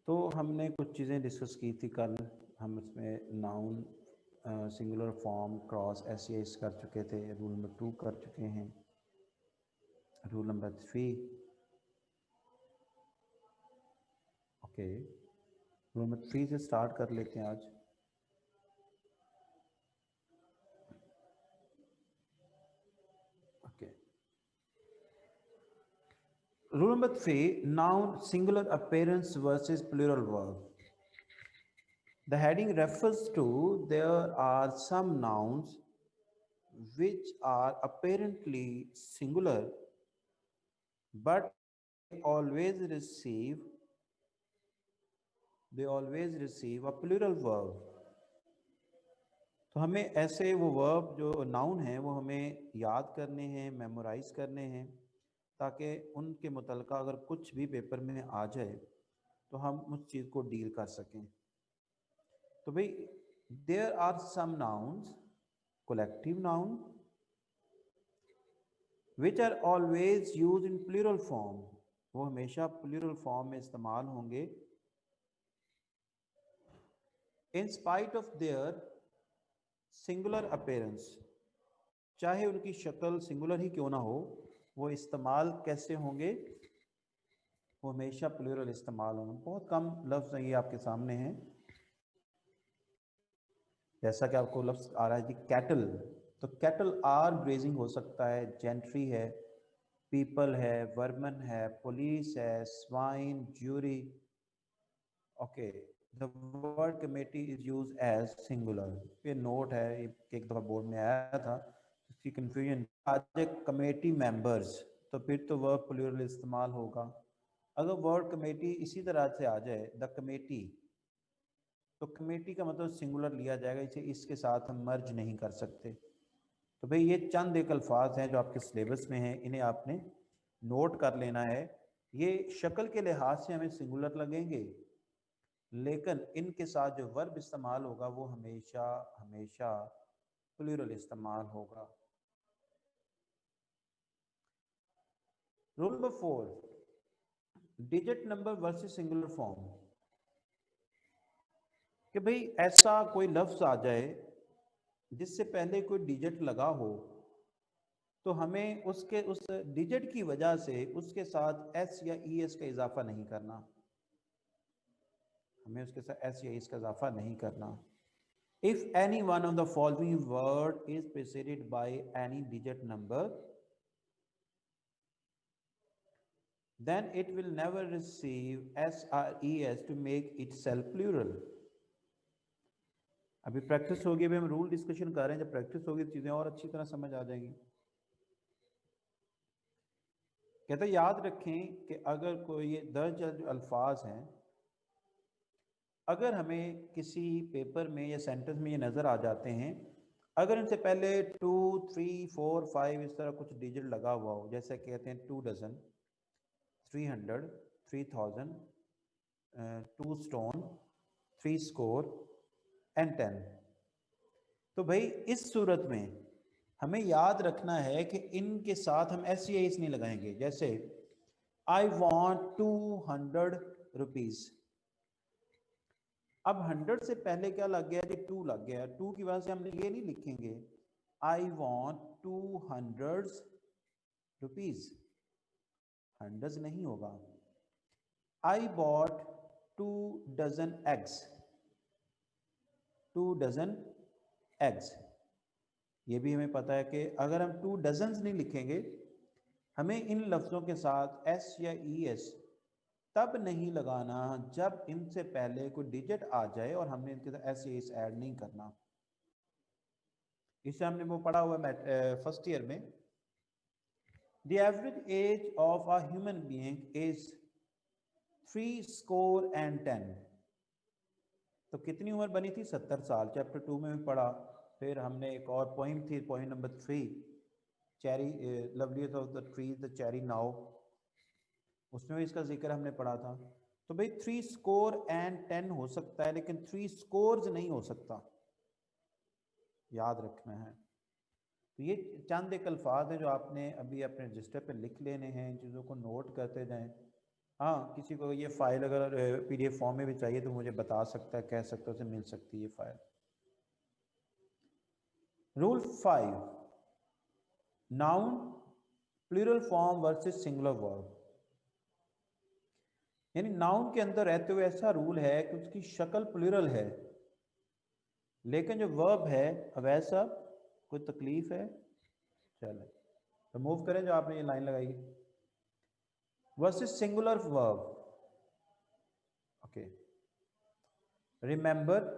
तो हमने कुछ चीज़ें डिस्कस की थी कल। हम इसमें noun, singular form, cross, S कर चुके थे। रूल नंबर 2 कर चुके हैं। Rule number 3, okay, rule number 3 से स्टार्ट कर लेते हैं आज। Okay, rule number 3, noun singular appearance versus plural verb. The heading refers to there are some nouns which are apparently singular but always receive a plural verb. तो हमें ऐसे वो verb जो नाउन हैं वो हमें याद करने हैं, मेमोराइज करने हैं, ताकि उनके मुतलका अगर कुछ भी पेपर में आ जाए तो हम उस चीज़ को डील कर सकें। तो भाई there are some nouns, collective noun, which are always use in plural form, वो हमेशा प्लूरल फॉर्म में इस्तेमाल होंगे। In spite of their singular appearance, चाहे उनकी शक्ल सिंगुलर ही क्यों ना हो, वो इस्तेमाल कैसे होंगे, वो हमेशा प्लूरल इस्तेमाल होंगे। बहुत कम लफ्ज़ ये आपके सामने हैं। जैसा कि आपको लफ्ज़ आ रहा है जी कैटल, तो कैटल आर ग्रेजिंग हो सकता है, जेंट्री है, पीपल है, वर्मन है, पुलिस है, swine, jury. Okay, the word committee is use as singular. ये नोट है, एक दफ़ा बोर्ड में आया था, इसकी कंफ्यूजन। आज कमेटी मेंबर्स, तो फिर तो वर्ड प्लूरल इस्तेमाल होगा। अगर वर्ड कमेटी इसी तरह से आ जाए द कमेटी, तो कमेटी का मतलब सिंगुलर लिया जाएगा, इसे इसके साथ हम मर्ज नहीं कर सकते। तो भाई ये चंद एक अल्फाज हैं जो आपके सिलेबस में हैं, इन्हें आपने नोट कर लेना है। ये शक्ल के लिहाज से हमें सिंगुलर लगेंगे, लेकिन इनके साथ जो वर्ब इस्तेमाल होगा वो हमेशा हमेशा प्लूरल इस्तेमाल होगा। Rule number 4, digit number versus singular form. कि भाई ऐसा कोई लफ्ज़ आ जाए जिससे पहले कोई डिजिट लगा हो, तो हमें उसके उस डिजिट की वजह से उसके साथ एस या ई एस का इजाफा नहीं करना। हमें उसके साथ एस या एस का इजाफा नहीं करना। If any one of the following word is preceded by any digit number, then it will never receive s or es to make itself plural. अभी प्रैक्टिस होगी, अभी हम रूल डिस्कशन कर रहे हैं, जब प्रैक्टिस होगी तो चीज़ें और अच्छी तरह समझ आ जाएंगी। कहते याद रखें कि अगर कोई ये दर्ज अल्फाज हैं, अगर हमें किसी पेपर में या सेंटेंस में ये नज़र आ जाते हैं, अगर इनसे पहले 2, 3, 4, 5 इस तरह कुछ डिजिट लगा हुआ हो, जैसे कहते हैं 2 डजन, 300, 3000, 2 स्टोन, 3 स्कोर एंड 10, तो भाई इस सूरत में हमें याद रखना है कि इनके साथ हम एस या एस नहीं लगाएंगे। जैसे आई वॉन्ट 200 रुपीज़, अब 100 से पहले क्या लग गया जी, 2 लग गया। 2 की वजह से हम ये नहीं लिखेंगे आई वॉन्ट 200 रुपीज़, 100 नहीं होगा। I bought 2 dozen eggs, 2 dozen eggs. ये भी हमें पता है कि अगर हम 2 डजन्स नहीं लिखेंगे, हमें इन लफ्ज़ों के साथ एस या ई एस तब नहीं लगाना जब इनसे पहले कोई डिजिट आ जाए और हमने इनके साथ एस या एस ऐड नहीं करना। इसे हमने वो पढ़ा हुआ फर्स्ट ईयर में। The average age of a human being is 3 score and 10। तो कितनी उम्र बनी थी? 70 साल। चैप्टर 2 में भी पढ़ा। फिर हमने एक और पॉइंट थी, point number 3, cherry loveliness of the tree the cherry now, उसमें भी इसका जिक्र हमने पढ़ा था। तो भाई 3 स्कोर एंड 10 हो सकता है, लेकिन 3 स्कोर्स नहीं हो सकता, याद रखना है। तो ये चंद एक अल्फाज हैं जो आपने अभी अपने रजिस्टर पे लिख लेने हैं, इन चीज़ों को नोट करते जाएं। हाँ, किसी को ये फाइल अगर PDF फॉर्म में भी चाहिए तो मुझे बता सकता है, कह सकता है, उसे मिल सकती है ये file. Rule 5, noun plural form versus singular verb. यानी नाउन के अंदर रहते हुए ऐसा रूल है कि उसकी शक्ल प्लूरल है, लेकिन जो वर्ब है वैसा कोई तकलीफ है। चले तो मूव करें जो आपने ये लाइन लगाई versus singular verb. Okay, remember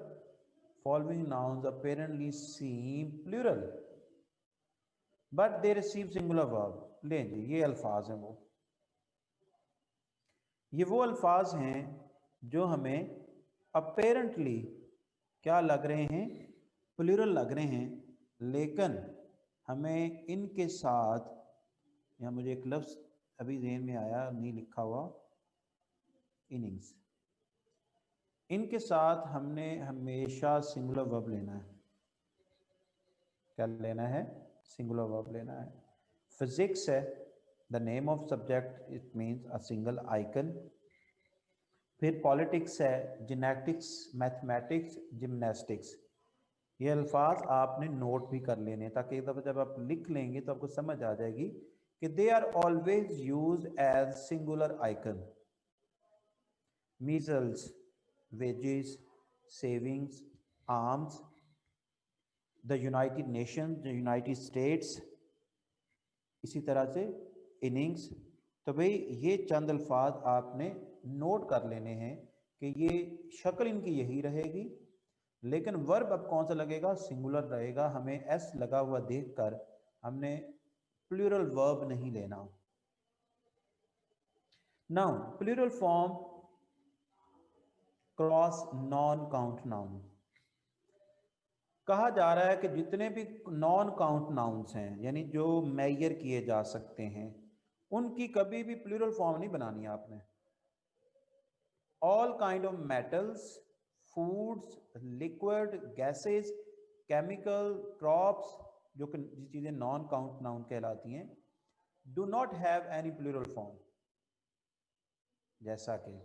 following nouns apparently seem plural but they receive singular verb। ले जी, ये अल्फाज हैं वो अल्फाज हैं जो हमें apparently क्या लग रहे हैं, प्लूरल लग रहे हैं, लेकिन हमें इनके साथ, या मुझे एक लफ्ज़ अभी ज़हन में आया नहीं लिखा हुआ, इनिंग्स, इनके साथ हमने हमेशा सिंगुलर वर्ब लेना है। क्या लेना है? सिंगुलर वर्ब लेना है। फिजिक्स है, the name of subject, it means a single icon. फिर पॉलिटिक्स है, जेनेटिक्स, मैथमेटिक्स, जिमनास्टिक्स। ये अल्फाज आपने नोट भी कर लेने ताकि एक दफ़ा जब आप लिख लेंगे तो आपको समझ आ जाएगी कि they are always use as singular icon. Measles, wages, savings, arms, the United Nation, the United States, इसी तरह से इनिंग्स। तो भाई ये चंद अल्फाज आपने नोट कर लेने हैं कि ये शक्ल इनकी यही रहेगी, लेकिन वर्ब अब कौन सा लगेगा? सिंगुलर रहेगा। हमें एस लगा हुआ देखकर हमने प्लूरल वर्ब नहीं लेना। Noun plural form cross non count noun. कहा जा रहा है कि जितने भी नॉन काउंट नाउन्स हैं, यानी जो मेजर किए जा सकते हैं, उनकी कभी भी प्लूरल फॉर्म नहीं बनानी है आपने। All kind of metals, foods, liquid, gases, chemical, crops, जो चीज़ें नॉन काउंट नाउन कहलाती हैं, do not have any plural form. जैसा कि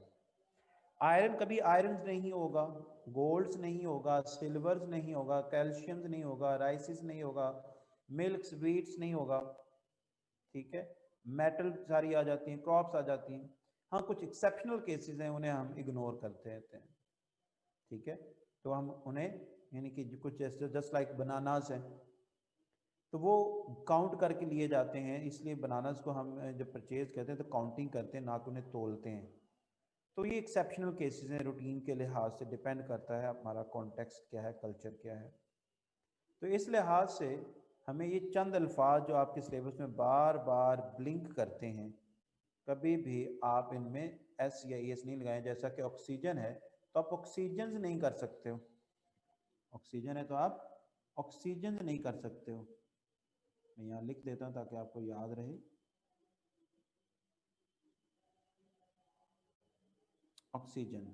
आयरन कभी आयरन नहीं होगा, गोल्ड्स नहीं होगा, सिल्वर्स नहीं होगा, कैल्शियम्स नहीं होगा, राइसिस नहीं होगा, मिल्क व्हीट्स नहीं होगा। ठीक है, मेटल सारी आ जाती हैं, क्रॉप्स आ जाती हैं। हाँ, कुछ एक्सेप्शनल केसेस हैं, उन्हें हम इग्नोर करते रहते हैं। ठीक है, तो हम उन्हें, यानी कि कुछ जैसे जस्ट लाइक बनानास हैं, तो वो काउंट करके लिए जाते हैं, इसलिए बनानास को हम जब परचेज करते हैं तो काउंटिंग करते हैं, ना कि उन्हें तोलते हैं। तो ये एक्सेप्शनल केसेस हैं, रूटीन के लिहाज से डिपेंड करता है हमारा कॉन्टेक्स्ट क्या है, कल्चर क्या है। तो इस लिहाज से हमें ये चंद अल्फाज जो आपके सिलेबस में बार बार ब्लिंक करते हैं, कभी भी आप इनमें एस या एस नहीं लगाएं। जैसा कि ऑक्सीजन है तो आप ऑक्सीजन नहीं कर सकते हो, ऑक्सीजन है तो आप ऑक्सीजन नहीं कर सकते हो। मैं यहाँ लिख देता हूँ ताकि आपको याद रहे, ऑक्सीजन।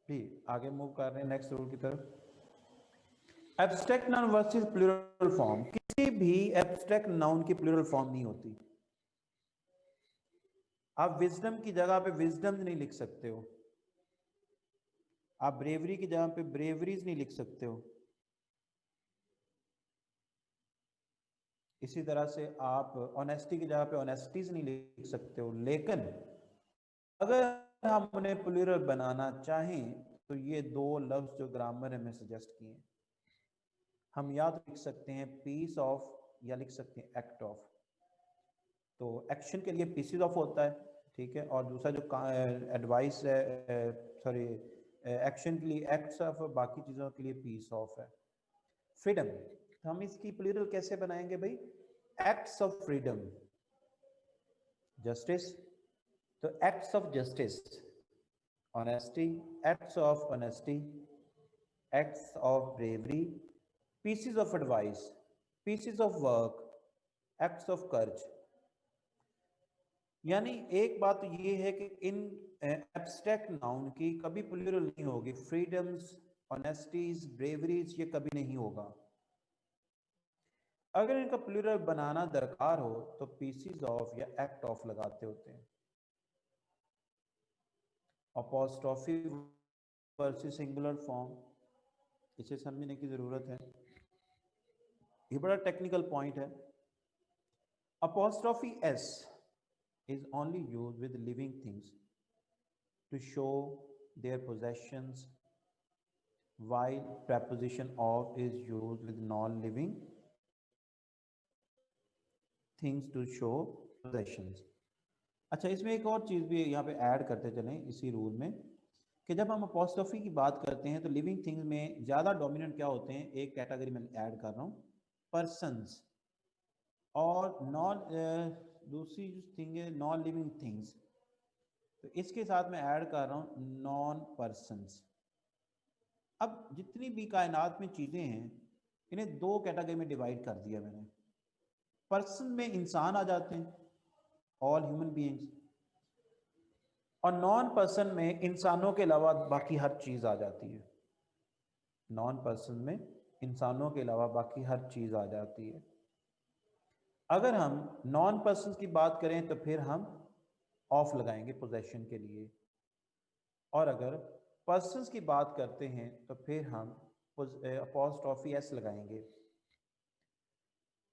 भी आगे मूव कर रहे हैं नेक्स्ट रूल की तरफ। Abstract noun versus plural form. किसी भी एब्स्ट्रैक्ट नाउन की प्लूरल फॉर्म नहीं होती। आप विजडम की जगह पे विजडम्स नहीं लिख सकते हो, आप ब्रेवरी की जगह पे ब्रेवरीज नहीं लिख सकते हो। इसी तरह से आप ऑनेस्टी की जगह पे ऑनेस्टीज नहीं लिख सकते हो। लेकिन अगर हम उन्हें प्लूरल बनाना चाहें तो ये दो लफ्ज जो ग्रामर ने हमें सजेस्ट किए, हम या तो लिख सकते हैं पीस ऑफ या लिख सकते हैं एक्ट ऑफ। तो एक्शन के लिए पीसीज ऑफ होता है, ठीक है, और दूसरा जो एडवाइस है, सॉरी, एक्शन के लिए एक्ट्स ऑफ, बाकी चीज़ों के लिए पीस ऑफ है। फ्रीडम, तो हम इसकी प्लूरल कैसे बनाएंगे भाई? Acts of freedom. जस्टिस, तो acts of justice. Honesty, acts of honesty, acts of bravery, pieces of advice, pieces of work, acts of कर्ज। यानी एक बात तो ये है कि इन एब्स्ट्रैक्ट नाउन की कभी प्लूरल नहीं होगी। फ्रीडम्स, ऑनेस्टीज, ब्रेवरीज, ये कभी नहीं होगा। अगर इनका प्लूरल बनाना दरकार हो तो पीसीज ऑफ या एक्ट ऑफ लगाते होते हैं। अपॉस्ट्रोफी वर्सेस सिंगुलर फॉर्म, इसे समझने की जरूरत है, ये बड़ा टेक्निकल पॉइंट है। Apostrophe S is only used with living things to show their possessions, while preposition of is used with non-living things to show possessions। अच्छा, इसमें एक और चीज़ भी यहाँ पे ऐड करते चलें इसी रूल में, कि जब हम अपॉस्ट्रोफी की बात करते हैं तो लिविंग थिंग्स में ज़्यादा डोमिनेंट क्या होते हैं, एक कैटेगरी में ऐड कर रहा हूँ, पर्सन्स, और नॉन दूसरी थिंग है नॉन लिविंग थिंग्स, तो इसके साथ मैं ऐड कर रहा हूँ नॉन पर्सन्स। अब जितनी भी कायनात में चीज़ें हैं इन्हें दो कैटेगरी में डिवाइड कर दिया मैंने। पर्सन में इंसान आ जाते हैं, ऑल ह्यूमन बीइंग्स, और नॉन पर्सन में इंसानों के अलावा बाकी हर चीज़ आ जाती है। नॉन पर्सन में इंसानों के अलावा बाकी हर चीज़ आ जाती है। अगर हम नॉन पर्सन की बात करें तो फिर हम ऑफ लगाएंगे पोजेशन के लिए, और अगर पर्सन्स की बात करते हैं तो फिर हम अपॉस्ट्रोफी एस लगाएंगे।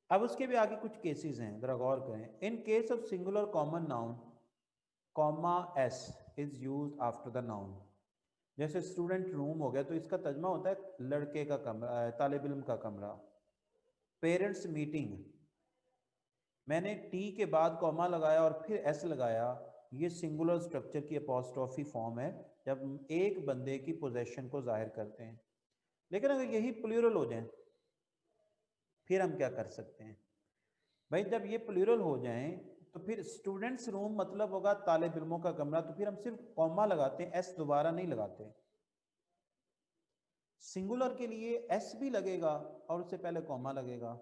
अब उसके भी आगे कुछ केसेस हैं, जरा गौर करें। In case of singular common noun, comma S is used after the noun. जैसे स्टूडेंट रूम हो गया तो इसका तर्जमा होता है लड़के का कमरा, तालिब इल्म का कमरा। पेरेंट्स मीटिंग, मैंने टी के बाद कॉमा लगाया और फिर एस लगाया, ये सिंगुलर स्ट्रक्चर की अपॉस्ट्रोफी फॉर्म है जब हम एक बंदे की पोजेशन को जाहिर करते हैं। लेकिन अगर यही प्लूरल हो जाए फिर हम क्या कर सकते हैं भाई, जब ये प्लूरल हो जाएं तो फिर स्टूडेंट्स रूम मतलब होगा तालिब इल्मों का कमरा, तो फिर हम सिर्फ कॉमा लगाते हैं, एस दोबारा नहीं लगाते। सिंगुलर के लिए एस भी लगेगा और उससे पहले कॉमा लगेगा,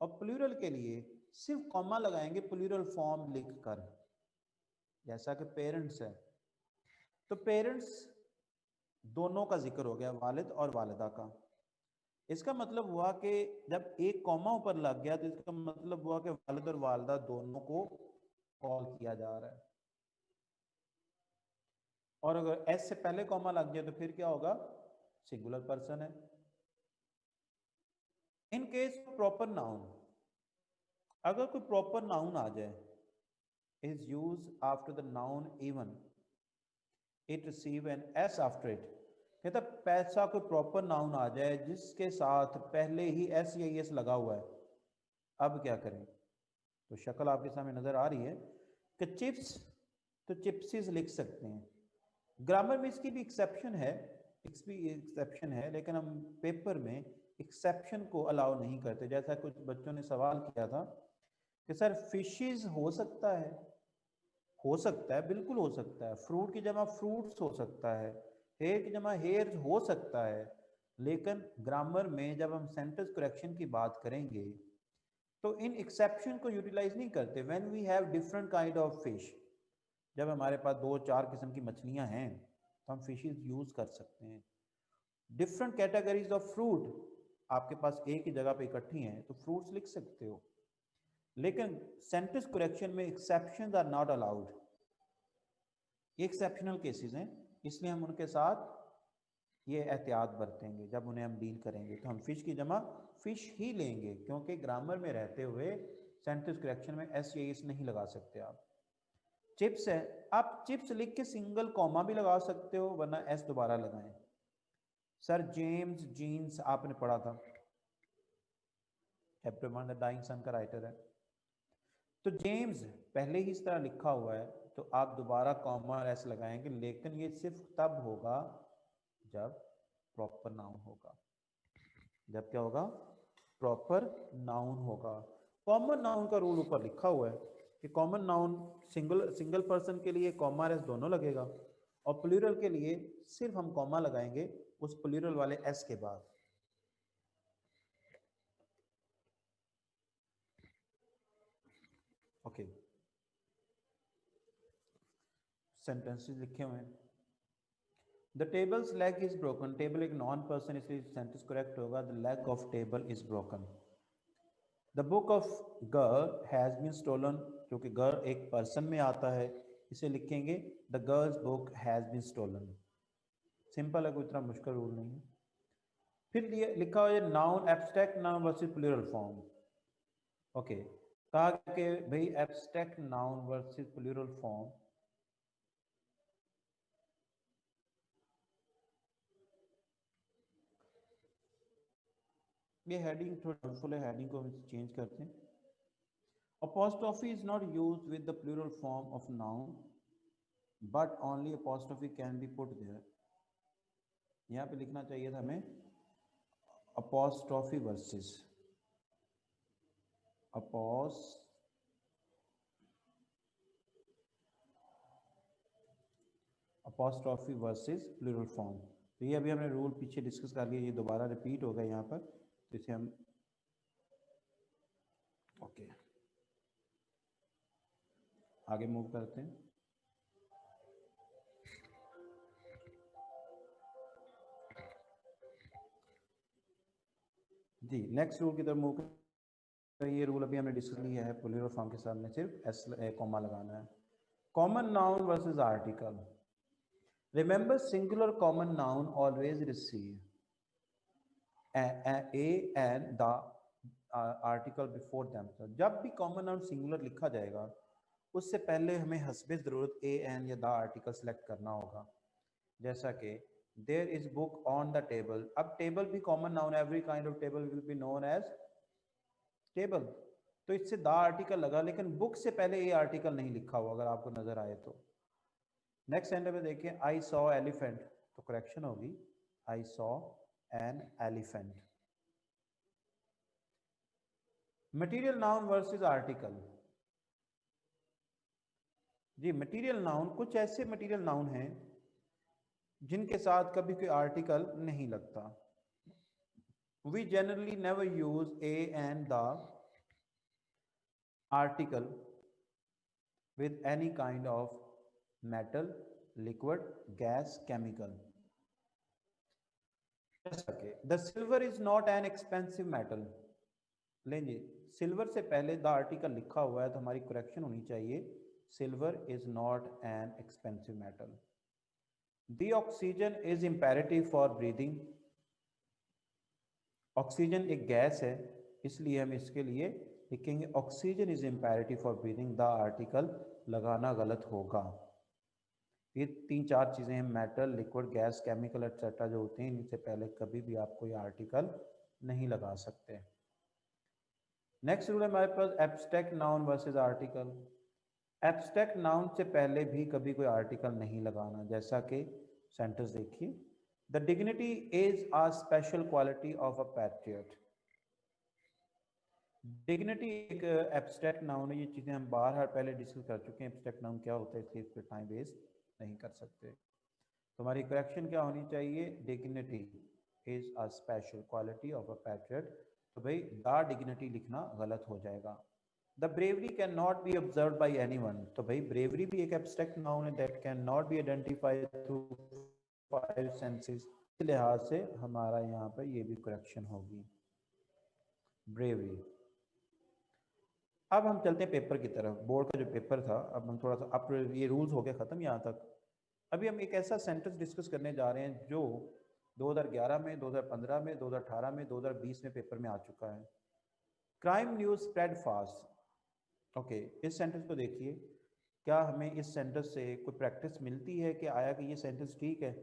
और प्लूरल के लिए सिर्फ कॉमा लगाएंगे प्लूरल फॉर्म लिखकर। जैसा कि पेरेंट्स है तो पेरेंट्स दोनों का जिक्र हो गया, वालिद और वालिदा का। इसका मतलब हुआ कि जब एक कॉमा ऊपर लग गया तो इसका मतलब हुआ कि वालिद और वालिदा दोनों को कॉल किया जा रहा है। और अगर एस से पहले कॉमा लग गया तो फिर क्या होगा, सिंगुलर पर्सन है। इन केस प्रॉपर नाउन, अगर कोई प्रॉपर नाउन आ जाए, is use after the noun even it receive an S after it, कहता पैसा कोई प्रॉपर नाउन आ जाए जिसके साथ पहले ही एस या एस लगा हुआ है, अब क्या करें। तो शक्ल आपके सामने नजर आ रही है कि चिप्स तो चिप्सिस लिख सकते हैं। ग्रामर में इसकी भी एक्सेप्शन है, लेकिन हम पेपर में एक्सेप्शन को अलाउ नहीं करते। जैसा कुछ बच्चों ने सवाल किया था कि सर फिशेस हो सकता है, बिल्कुल हो सकता है। फ्रूट की जमा फ्रूट्स हो सकता है, हेयर की जमा हेयर हो सकता है, लेकिन ग्रामर में जब हम सेंटेंस करेक्शन की बात करेंगे तो इन एक्सेप्शन को यूटिलाइज नहीं करते। When we have different kind of fish, जब हमारे पास 2-4 किस्म की मछलियां हैं तो हम फिशेस यूज कर सकते हैं। डिफरेंट कैटेगरीज ऑफ फ्रूट आपके पास एक ही जगह पे इकट्ठी हैं तो फ्रूट्स लिख सकते हो, लेकिन सेंटेंस करेक्शन में एक्सेप्शंस आर नॉट अलाउड। ये एक्सेप्शनल केसेस हैं, इसलिए हम उनके साथ ये एहतियात बरतेंगे। जब उन्हें हम डील करेंगे तो हम फिश की जमा फिश ही लेंगे, क्योंकि ग्रामर में रहते हुए सेंटेंस करेक्शन में एस या एस नहीं लगा सकते आप। चिप्स है, आप चिप्स लिख के सिंगल कॉमा भी लगा सकते हो, वरना एस दोबारा लगाएं। सर जेम्स जीन्स आपने पढ़ा था, चैप्टर 1 द डाइंग सन का राइटर है। तो जेम्स पहले ही इस तरह लिखा हुआ है तो आप दोबारा कॉमा और एस लगाएंगे, लेकिन ये सिर्फ तब होगा जब प्रॉपर नाउन होगा। जब क्या होगा, प्रॉपर नाउन होगा। कॉमन नाउन का रूल ऊपर लिखा हुआ है कि कॉमन नाउन सिंगल पर्सन के लिए कॉमा एस दोनों लगेगा, और प्लूरल के लिए सिर्फ हम कॉमा लगाएंगे उस प्लूरल वाले एस के बाद। ओके, सेंटेंसेस लिखे हुए हैं। The table's leg is broken, table एक नॉन पर्सन इसलिए सेंटेंस करेक्ट होगा the leg of table is broken. The book of girl has been stolen, क्योंकि गर्ल एक पर्सन में आता है, इसे लिखेंगे the girl's book has been stolen. Simple है, कोई इतना मुश्किल रूल नहीं है। फिर लिखा हुआ है noun abstract noun versus plural form. Okay, कहा कि भाई abstract noun versus plural form. ये हेडिंग थोड़ा हेल्पफुल है, हेडिंग को हम चेंज करते हैं। Apostrophe is not used with the plural form of noun, but only apostrophe can be put there. यहाँ पे लिखना चाहिए था हमें apostrophe versus apostrophe versus plural form। तो ये अभी हमने रूल पीछे डिस्कस कर लिया, ये दोबारा रिपीट होगा यहाँ पर, तो इसे हम ओके आगे मूव करते हैं। जी नेक्स्ट रूल की तरफ मूव कर। ये रूल अभी हमने डिस्कस लिया है, प्लूरल फॉर्म के सामने सिर्फ एस कॉमा लगाना है। Common noun versus article. Remember singular common noun always receive A and the article before them. जब भी कॉमन नाउन सिंगुलर लिखा जाएगा उससे पहले हमें हस्बे ज़रूरत ए एन या द आर्टिकल सेलेक्ट करना होगा। जैसा कि there is book on the table, अब टेबल भी common noun, every kind of table will be known as table, तो इससे द आर्टिकल लगा, लेकिन बुक से पहले ए आर्टिकल नहीं लिखा हुआ, अगर आपको नजर आए तो। नेक्स्ट सेंटेंस में देखिए आई सॉ एलिफेंट, तो करेक्शन होगी I saw an elephant. Material noun versus article. जी मटीरियल नाउन, कुछ ऐसे मटीरियल नाउन हैं जिनके साथ कभी कोई आर्टिकल नहीं लगता। We generally never use a and the article with any kind of metal, liquid, gas, chemical. The silver is not an expensive metal। लेंगे सिल्वर से पहले द आर्टिकल लिखा हुआ है तो हमारी करेक्शन होनी चाहिए silver is not an expensive metal. The oxygen is imperative for breathing. Oxygen एक गैस है, इसलिए हम इसके लिए लिखेंगे oxygen is imperative for breathing, the article लगाना गलत होगा। ये 3-4 चीज़ें हैं, metal, liquid, gas, chemical etcetera जो होते हैं, इनसे पहले कभी भी आप कोई आर्टिकल नहीं लगा सकते। नेक्स्ट रूल है हमारे पास abstract noun versus article. Abstract noun से पहले भी कभी कोई आर्टिकल नहीं लगाना, जैसा कि सेंटेंस देखिए the dignity is a special quality of a patriot. Dignity एक एब्स्ट्रैक्ट नाउन है, ये चीज़ें हम बार पहले डिस्कस कर चुके हैं एब्स्ट्रैक्ट नाउन क्या होता है, इसलिए इस पर टाइम वेस्ट नहीं कर सकते। तो हमारी करेक्शन क्या होनी चाहिए, dignity is a special quality of a patriot, तो भाई द डिग्निटी लिखना गलत हो जाएगा। The bravery can not be observe by any one, तो भाई ब्रेवरी भी एक एब्स्ट्रैक्ट नाउन है that can not be identified through 5 senses, इस लिहाज से हमारा यहाँ पर ये भी करेक्शन होगी ब्रेवरी। अब हम चलते हैं पेपर की तरफ, बोर्ड का जो पेपर था, अब हम थोड़ा सा, अब ये रूल्स हो गए ख़त्म यहाँ तक। अभी हम एक ऐसा सेंटेंस डिस्कस करने जा रहे हैं जो 2011 में, 2015 में, 2018 में, 2020 में पेपर में आ चुका है। Crime news spread fast. Okay, इस सेंटेंस को देखिए, क्या हमें इस सेंटेंस से कोई प्रैक्टिस मिलती है कि आया कि ये सेंटेंस ठीक है।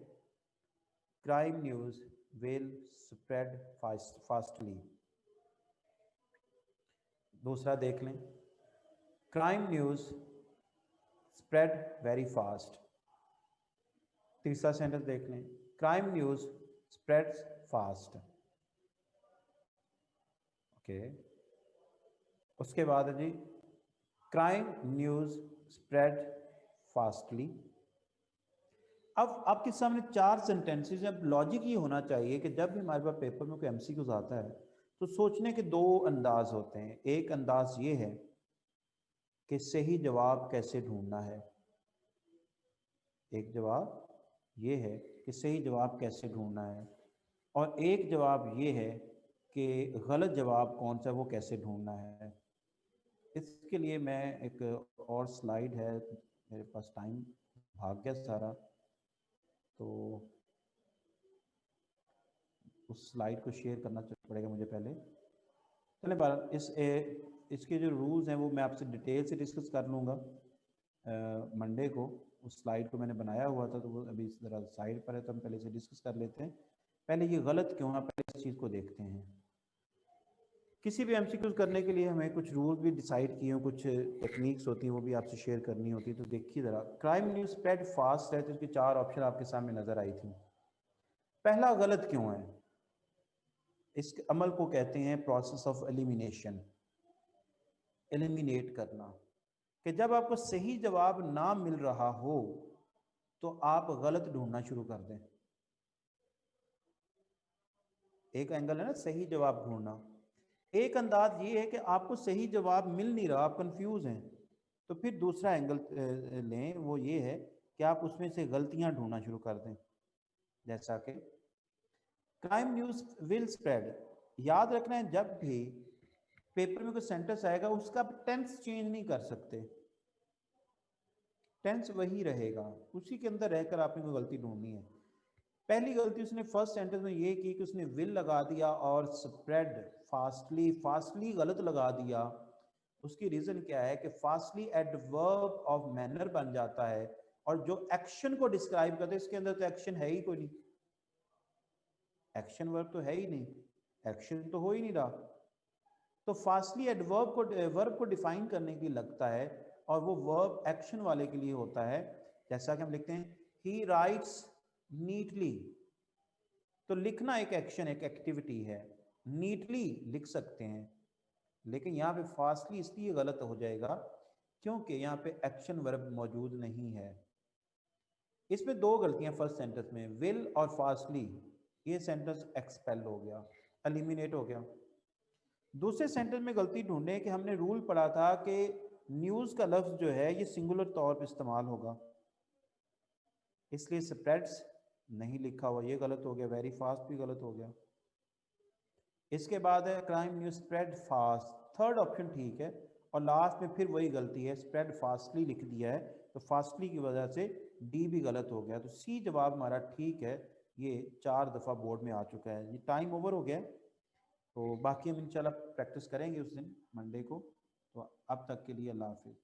Crime news will spread fastly. दूसरा देख लें, crime news spread very fast. तीसरा सेंटेंस देख लें, crime news spreads fast. Okay, उसके बाद है जी क्राइम न्यूज़ स्प्रेड फास्टली। अब आपके सामने 4 सेंटेंसेस हैं। अब लॉजिक ये होना चाहिए कि जब भी हमारे पास पेपर में कोई एमसीक्यूज आता है तो सोचने के 2 अंदाज होते हैं। एक अंदाज ये है कि सही जवाब कैसे ढूंढना है, एक जवाब ये है कि सही जवाब कैसे ढूंढना है, और एक जवाब ये है कि गलत जवाब कौन सा वो कैसे ढूंढना है। इसके लिए मैं एक और स्लाइड है, मेरे पास टाइम भाग गया सारा, तो उस स्लाइड को शेयर करना पड़ेगा मुझे पहले। चले बार इसके जो रूल्स हैं वो मैं आपसे डिटेल से डिस्कस कर लूँगा मंडे को। उस स्लाइड को मैंने बनाया हुआ था तो वो अभी ज़रा साइड पर है, तो हम पहले से डिस्कस कर लेते हैं। पहले ये गलत क्यों है, पहले इस चीज़ को देखते हैं। किसी भी एमसीक्यूज करने के लिए हमें कुछ रूल भी डिसाइड किए, कुछ टेक्निक्स होती हैं वो भी आपसे शेयर करनी होती है। तो देखिए ज़रा, क्राइम न्यूज़ स्प्रेड फास्ट है, तो इसकी 4 ऑप्शन आपके सामने नज़र आई थी। पहला गलत क्यों है, इस अमल को कहते हैं प्रोसेस ऑफ एलिमिनेशन, एलिमिनेट करना, कि जब आपको सही जवाब ना मिल रहा हो तो आप गलत ढूंढना शुरू कर दें। एक एंगल है ना सही जवाब ढूंढना, एक अंदाज ये है कि आपको सही जवाब मिल नहीं रहा, आप कंफ्यूज हैं, तो फिर दूसरा एंगल लें, वो ये है कि आप उसमें से गलतियां ढूंढना शुरू कर दें। जैसा कि क्राइम न्यूज़ विल स्प्रेड, याद रखना है जब भी पेपर में कोई सेंटेंस आएगा उसका टेंस चेंज नहीं कर सकते, टेंस वही रहेगा, उसी के अंदर रहकर आपने कोई गलती ढूंढनी है। पहली गलती उसने फर्स्ट सेंटेंस में ये की कि उसने विल लगा दिया और स्प्रेड फास्टली, फास्टली गलत लगा दिया। उसकी रीजन क्या है कि फास्टली एडवर्ब ऑफ मैनर बन जाता है, और जो एक्शन को डिस्क्राइब करते हैं इसके अंदर तो एक्शन है ही कोई नहीं, एक्शन वर्ब तो है ही नहीं, एक्शन तो हो ही नहीं रहा। तो फास्टली एडवर्ब को, वर्ब को डिफाइन करने के लिए लगता है, और वो वर्ब एक्शन वाले के लिए होता है। जैसा कि हम लिखते हैं ही राइट्स नीटली, तो लिखना एक एक्शन, एक एक्टिविटी है, नीटली लिख सकते हैं, लेकिन यहाँ पे फास्टली इसलिए गलत हो जाएगा क्योंकि यहाँ पे एक्शन वर्ब मौजूद नहीं है। इसमें दो गलतियां फर्स्ट सेंटेंस में, विल और फास्टली, ये सेंटेंस एक्सपेल हो गया, एलिमिनेट हो गया। दूसरे सेंटेंस में गलती ढूंढे कि हमने रूल पढ़ा था कि न्यूज़ का लफ्ज़ जो है ये सिंगुलर तौर पर इस्तेमाल होगा, इसलिए स्प्रेड्स नहीं लिखा हुआ, ये गलत हो गया। वेरी फास्ट भी गलत हो गया। इसके बाद है crime news spread fast, third option ठीक है, और लास्ट में फिर वही गलती है, स्प्रेड फास्टली लिख दिया है, तो फास्टली की वजह से डी भी गलत हो गया। तो सी जवाब हमारा ठीक है, ये 4 दफ़ा बोर्ड में आ चुका है। ये टाइम ओवर हो गया है, तो बाकी हम इंशाल्लाह प्रैक्टिस करेंगे उस दिन मंडे को। तो अब तक के लिए अल्लाह हाफिज़।